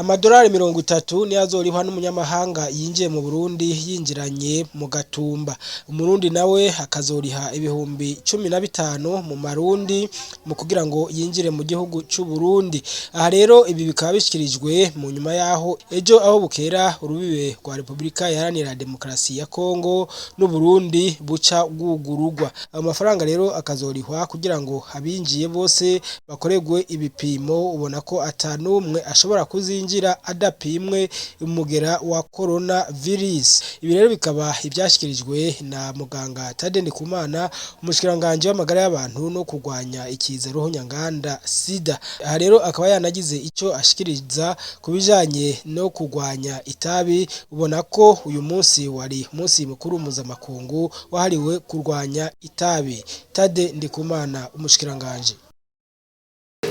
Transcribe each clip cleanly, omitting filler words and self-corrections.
amadolari 30 ni azorihwa n'umunyamahanga yinjiye mu Burundi yinjiranye mu gatumba. Umurundi nawe akazoriha ibihumbi 15 mu marundi mu kugira ngo yinjire mu gihugu c'u Burundi. Aha rero ibi bikaba bishikirijwe mu nyuma yaho ejo aho bukera urubibe rwa Republika Iharanira Demokarasi ya Kongo n'u Burundi buca bwugururwa. Amafaranga rero akazorihwa kugira ngo abinjiye bose bakoregwe ibipimo, ubona ko atanumwe ashobora kuzinjira adapimwe umugera wa corona virus. Ibi rero bikaba ibyashyikirijwe na muganga Tade Ndikumana, umushikiranganje w'amagara y'abantu no kurwanya ikiza roho nyanganda sida. Aha rero akaba yanagize icyo ashikiriza kubijanye no kurwanya itabi, ubona ko uyu munsi wari munsi mukuru mpuzamakungu wahariwe kurwanya itabi. Tade Ndikumana, umushikiranganje.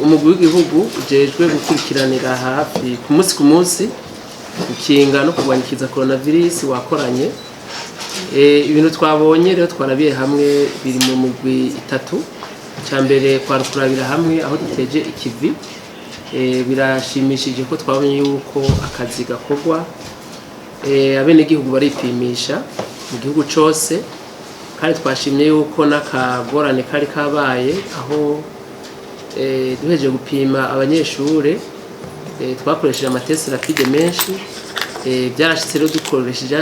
Umugwi w'igihugu ujejwe gukurikiranira hafi ku munsi gukinga no kurwanya ikiza coronavirus wakoranye. Ibintu twabonye rero twarabiye hamwe biri mu mugwi itatu. Cyambere kwarukurabira hamwe aho duteje ikivi. Birashimishije ko twabonye yuko akazi gakorwa, abene gihugu baripimisha mu gihugu cyose, kandi twashimye yuko nakagorane kari kabaye aho duhejeje gupima abanyeshure twakoresheje amatest rapide menshi. Byarashitse rero dukoresheje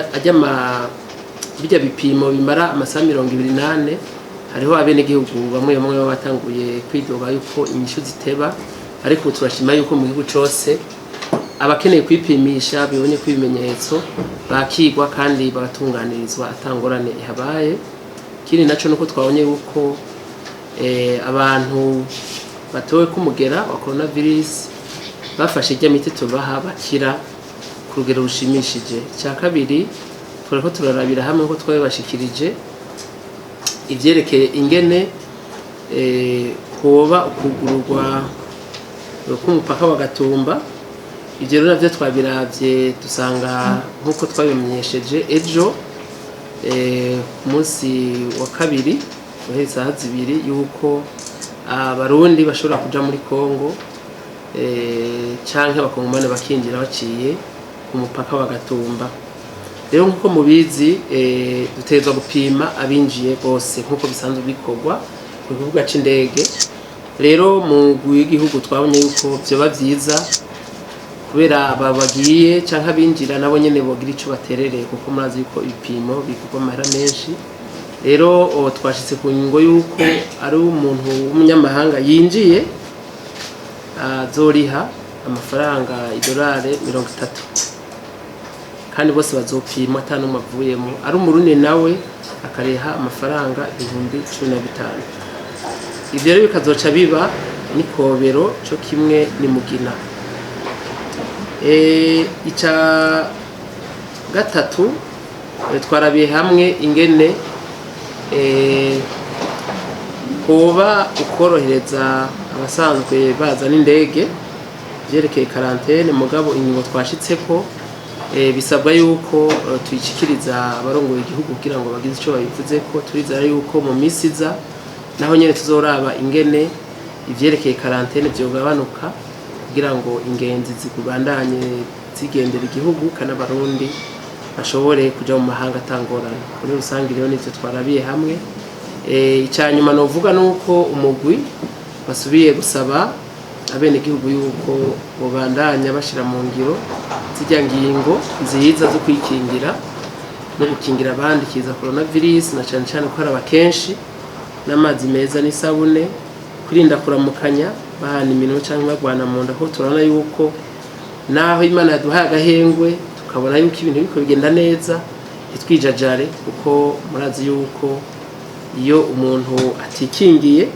bijya bipimo bimara amasaha 28. Hariho abene gihugu bamwe batanguye kwidoga yuko inyishu ziteba, ariko turashima yuko mu gihugu cyose abakeneye kwipimisha bibonye ko ibimenyetso bakigwa kandi bagatunganirizwa atangorane ihabaye. Kiri naco nuko twabonye yuko abantu batowe kumugera wa coronavirus bafashe ijya miti tubaha bakira ku rugero rushimishije. Cya kabiri turako turarabira hamwe ko twabashikirije ivyerekeye ingene kuba ukugururwa k'umupaka wa Gatumba. Ivyo rero navyo twabiravye dusanga nkuko twabimenyesheje ejo ku munsi wa kabiri guheza saa 2 yuko abarundi bashobora kuja muri Kongo canke abakongomane bakinjira baciye ku mupaka wa Gatumba. Rero nkuko mubizi dutezwa gupima abinjiye bose nkuko bisanzwe bikorwa ku kibuga c'indege. Rero mu gihugu twabonye yuko byoba vyiza kubera babagiye canke abinjira nabo nyene bogira ico baterereye, kuko murazi yuko ibipimo bikorwa amahera menshi. Rero twashitse ku ngo yuko ari umuntu w'umunyamahanga yinjiye azoriha amafaranga idolari 30, kandi bose bazopima atanumwe avuyemo. Ari umurundi nawe akareha amafaranga 15,000. Ivyo rero bikazoca biba ni Kobero cyo kimwe ni Mugina. Ica gatatu twarabiye hamwe ingene kuba ukorohereza abasanzwe baza n'indege byerekeye quarantaine. Mugabo inyungu twashitseko bisabwa yuko tuyishikiriza abarongoye igihugu kugira ngo bagize ico babivuze ko. Turizera yuko mu misiza naho nyene tuzoraba ingene ivyerekeye quarantaine byogabanuka kugira ngo ingenzi zikubandanye zigendera igihugu kana barundi bashobore kuja mu mahanga atangorana. Kuri rusangi rero nivyo twarabiye hamwe. Icyanyuma novuga nuko umugwi basubiye gusaba abene gihugu yuko bobandanya bashira mu ngiro zijya ngingo nziza zo kwikingira no gukingira abandi kiza coronavirus, na cyane cyane ko araba kenshi n'amazi meza n'isabune, kwirinda kuramukanya bahana iminwe cyangwa bagwana mu nda. Ko turana yuko naho Imana yaduhaye agahengwe tukabona yuko ibintu biko bigenda neza, itwijajare kuko murazi yuko iyo umuntu atikingiye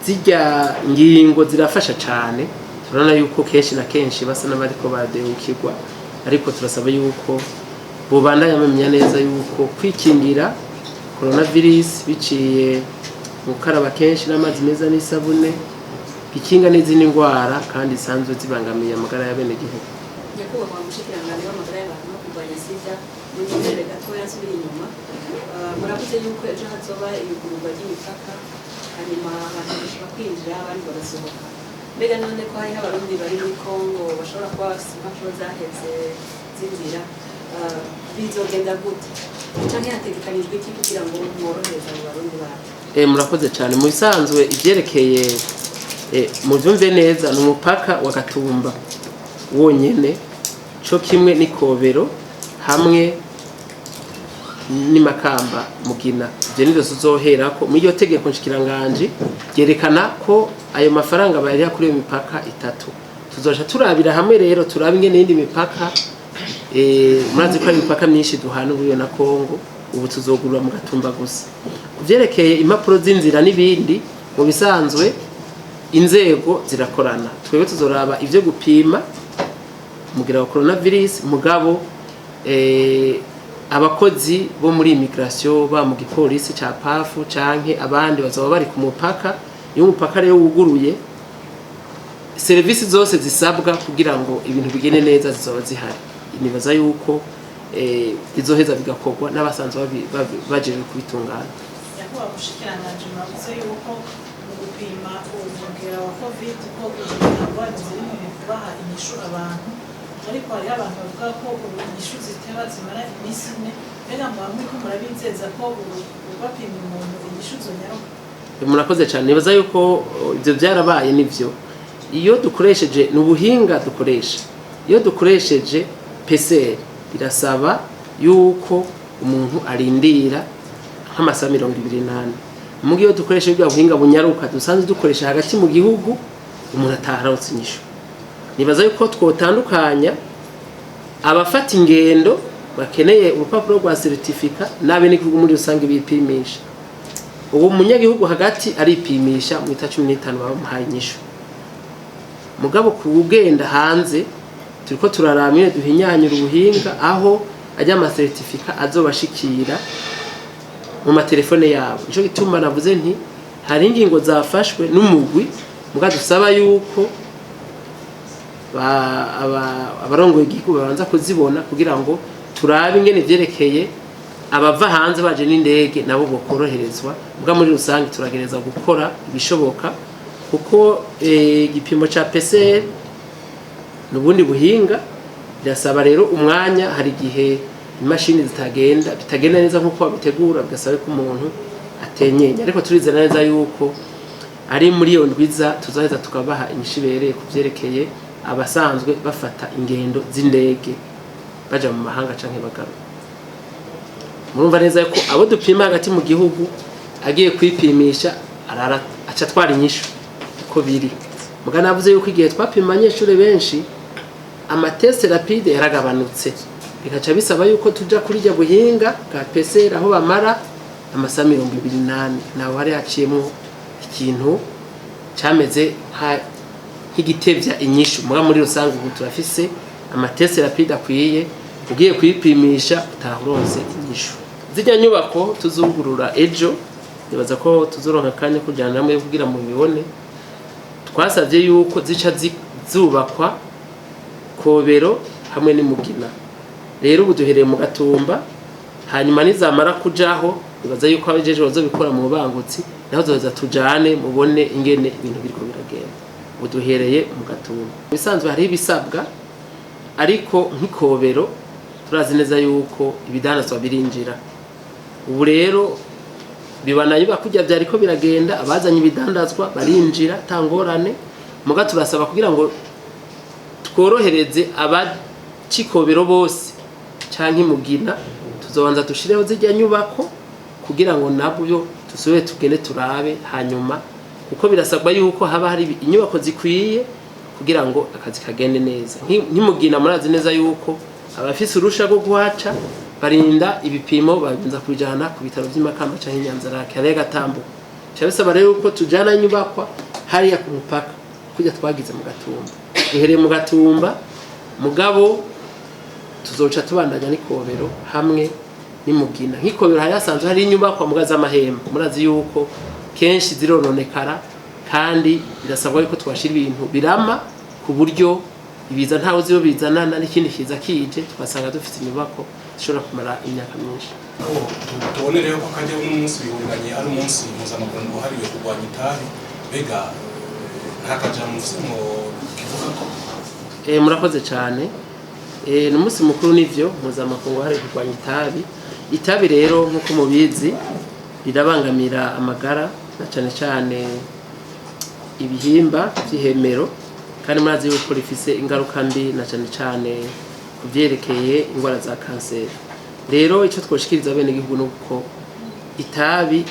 zijya ngingo zirafasha cyane. Turana yuko kenshi na kenshi basa n'abariko badehukirwa, ariko turasaba yuko bobandanya bamenya neza yuko kwikingira coronavirus biciye gukaraba kenshi n'amazi meza n'isabune bikinga n'izindi ndwara kandi sanzwe zibangamiye amagara y'abene gihugu. Nyakubahwa mushikiranganje w'amagara y'abantu no kurwanya sida, mu gihe gatoya nsubira inyuma, muravuze yuko ejo hazoba ibigururwa ry'imipaka, hanyuma abantu bashobora kwinjira abandi bagasohoka. mbega none ko hariho abarundi bari muri Kongo bashobora kuba bafite impapuro zaheze z'inzira bizogenda gute canke hategekanijwe iki kugira ngo mworohereze abo barundi bacu? Murakoze cyane mu bisanzwe ivyerekeye muvyumve neza ni umupaka wa Gatumba wonyene co kimwe n'Ikobero hamwe ni Makamba Mugina. Ivyo nivyo tuzoherako muri iryo tegeko nshikiranganje ryerekana ko ayo mafaranga bayariha kuri iyo mipaka itatu. Tuzoja turabira hamwe rero turaba ingene yindi mipaka murazi ko ari imipaka myinshi duhana ubuyo na Kongo, ubu tuzogurura mu Gatumba gusa. Kuvyerekeye impapuro z'inzira n'ibindi mu bisanzwe inzego zirakorana. Twebwe tuzoraba ivyo gupima mugira wa coronavirus mugabo abakozi bo muri immigration ba mu gipolisi ca pafu canke abandi bazaba bari ku mupaka. Iyo umupaka rero wuguruye service zose zisabwa kugira ngo ibintu bigene neza zizoba zihari. Nibaza yuko izoheza bigakorwa n'abasanzwe bajeje kubitungana. Yakuba gushikiranganje mwavuze yuko mu gupima umugera wa covid ko ingwara ziri mu kubaha inyishu abantu, ariko hari abantu bavuga ko inyishu ziteba zimara iminsi ine. Mbega mwamwe ko murabizeza ko bapima umuntu inyishu zonyaruka? Murakoze cyane. Nibaza yuko ibyo byarabaye nivyo. Iyo dukoresheje n'ubuhinga dukoresha, iyo dukoresheje PCR birasaba yuko umuntu arindira nk'amasaha 28. Mugihe iyo dukoresheje ibyo buhinga bunyaruka dusanzwe dukoresha hagati mu gihugu umuntu ataharotse inyishu. Nibaza yuko twotandukanya abafata ingendo bakeneye urupapuro rwa certificate nabe n'igihugu muri rusange bipimisha. Ubu munyagihugu hagati aripimisha mu 15 bamuhaye inyishu. Mugabo kubugenda hanze turiko turaramye duhinyanyura ubuhinga aho ajya ama certificate azobashikira mu matelefone yabo. Nico gituma navuze nti hari ingingo zafashwe n'umugwi muga dusaba yuko abarongoye igihugu babanza kuzibona kugira ngo turabe ingene vyerekeye abava hanze baje n'indege nabo bokoroherezwa. Muga muri rusange turagereza gukora ibishoboka kuko igipimo ca PCR nubundi buhinga birasaba rero umwanya. Hari gihe imashini bitagenda neza nkuko babitegura, bigasaba ko umuntu atenyenya, ariko turizera neza yuko ari muri iyo ndwiza tuzoheza tukabaha inyishibereye kuvyerekeye abasanzwe bafata ingendo z'indege baja mu mahanga canke bagaruka. Murumva neza ko abo dupima hagati mu gihugu agiye kwipimisha arara aca twara inyishu ko biri. Muga navuze yuko igihe twapima abanyeshure benshi amatest rapide yaragabanutse, bikaca bisaba yuko tuja kuri rya buhinga bwa PCR aho bamara amasaha 28. Naho hari haciyemo ikintu cameze nk'igitevya inyishu. Muga muri rusange ubu turafise amatest rapide akwiye, ugiye kwipimisha utahuronse inyishu. Zijya nyubako tuzugurura ejo, nibaza ko tuzoronka kanya kujana namwe kugira mu bibone. Twasavye yuko zica zubakwa Kobero hamwe ni Mugina. Rero ubu duhereye mu Gatumba, hanyuma nizamara kujaho nibaza yuko abejeje bazobikora mu bangutsi, naho zoza tujane mubone ingene ibintu biriko biragenda. Ubu duhereye mu Gatumba. Bisanzwe hari ibisabwa, ariko nk'Ikobero turazi neza yuko ibidanazwa birinjira. Ubu rero bibanaye bakujya byariko biragenda, abazanye ibidandazwa barinjira tangorane. Muga turasaba kugira ngo tworohereze abacikobero bose canke Mugina, tuzobanza dushireho zijya nyubako kugira ngo nabyo tusobe tugende turabe hanyuma, kuko birasabwa yuko haba hari inyubako zikwiye kugira ngo akazi kagende neza. Nk'Imugina murazi neza yuko abafise urusha rwo guhaca barinda ibipimo babanza kujana ku bitaro by'Imakamba canke Nyanzarake hari Gatambo. Cyabisaba rero uko tujana inyubakwa hariya ku mupaka kujya twagize mu Gatumba. Duhereye mu Gatumba mugabo tuzoca tubandanya n'Ikobero hamwe n'Imugina. Nk'Ikobero hari asanzwe hari inyubakwa mugaza amahembe, murazi yuko kenshi zirononekara kandi birasabwa yuko twashira ibintu birama ku buryo ibiza ntawo ziyo bizanana n'ikindi kiza kije twasanga dufite inyubako zishobora kumara imyaka myinshi. Tubone rero ko kandi uno munsi bihunganye ari umunsi mpuzamakungu wahariwe kurwanya itabi. Mbega hakajambo mu kivuga ko murakoze cyane. Ni umunsi mukuru n'ivyo mpuzamakungu hari kurwanya itabi. Itabi rero nk'uko mubizi rirabangamira amagara na cyane cyane ibihimba by'ihemero, kandi murazi yuko rifise ingaruka mbi na cyane cyane kuvyerekeye indwara za kanseri. Rero icyo twoshikiriza bene gihugu nuko itabi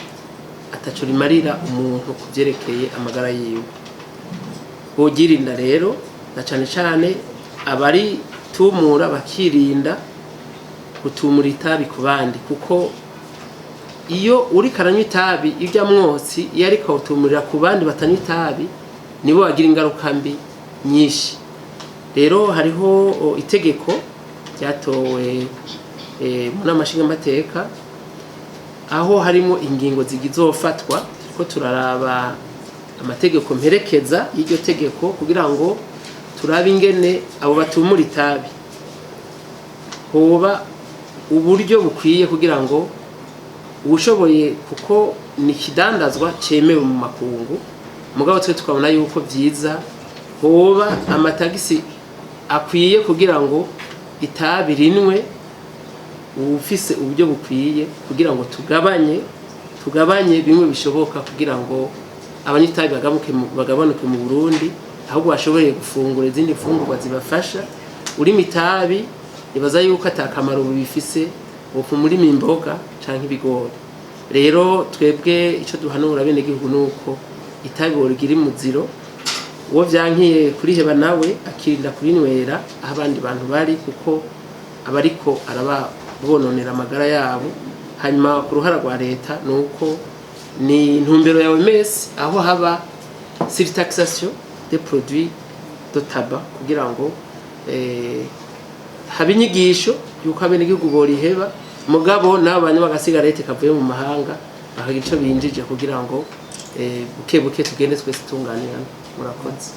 ataco rimarira umuntu kuvyerekeye amagara yiwe. Bogirinda rero na cyane cyane abari tumura bakirinda gutumura itabi ku bandi, kuko iyo uri karanywa itabi irya mwotsi iyo ariko utumurira ku bandi batanywa itabi nibo bagira ingaruka mbi nyinshi. Rero hariho itegeko ryatowe mu namashinga mateka aho harimo ingingo zigizofatwa ko turaraba amategeko mperekeza y'iryo tegeko kugira ngo turabe ingene abo batumura itabi hoba uburyo bukwiye kugira ngo ubushoboye, kuko ni kidandazwa cemewe mu makungu, mugabo twe tukabona yuko byiza hoba amatagisi akwiye kugira ngo itabi rinwe ufise uburyo bukwiye kugira ngo tugabanye bimwe bishoboka kugira ngo abanyitabi bagabanuke mu Burundi, ahubwo bashoboye gufungura izindi mfungurwa zibafasha. Urimo itabi ibaza yuko atakamaro bifise muri imboga canke ibigori. Rero twebwe ico duhanura bene gihugu nuko itabi borigira imuziro, uwo vyankiye kuriheba nawe akirinda kurinywera aho abandi bantu bari, kuko abariko bononera amagara yabo. Hanyuma ku ruhara rwa leta nuko ni intumbero yawe mesi aho haba surtaxation des produits de tabac kugira ngo habe inyigisho yuko abene gihugu boriheba, mugabo nabo banywa agasigarete kavuye mu mahanga bakagira ico binjije kugira ngo buke buke tugende twese tunganirana. Murakoze.